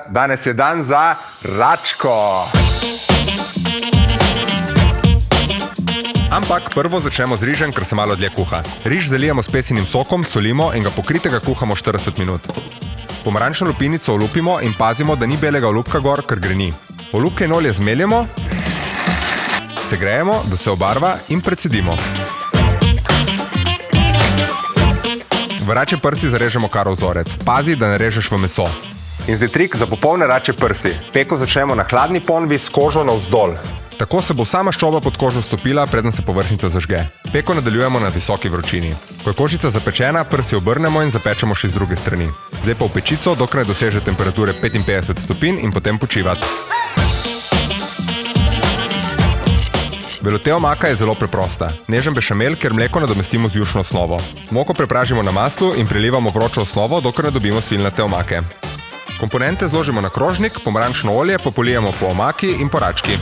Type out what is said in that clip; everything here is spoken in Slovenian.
Danes je dan za račko. Ampak prvo začnemo z rižem, ker se malo dlje kuha. Riž zalijemo s pesinim sokom, solimo in ga pokritega kuhamo 40 minut. Pomarančno lupinico olupimo in pazimo, da ni belega olupka gor, ker greni. Olupke in olje zmeljemo, segrejemo, da se obarva in precedimo. V račje prsi zarežemo kar vzorec. Pazi, da ne režeš v meso. In zdaj trik za popolne račje prsi. Peko začnemo na hladni ponvi s kožo navzdol. Tako se bo sama šova pod kožo stopila, preden se povrhnjica zažge. Peko nadaljujemo na visoki vročini. Ko je kožica zapečena, prsi obrnemo in zapečemo še z druge strani. Zdaj pa v pečico, dokler ne doseže temperature 55 stopinj in potem počivati. Veloute omaka je zelo preprosta. Nežen bešamel, ker mleko nadomestimo z jušno osnovo. Moko prepražimo na maslu in prelivamo vročo osnovo, dokler ne dobimo svilnate omake. Komponente zložimo na krožnik, pomarančno olje pa polijemo po omaki in po rački.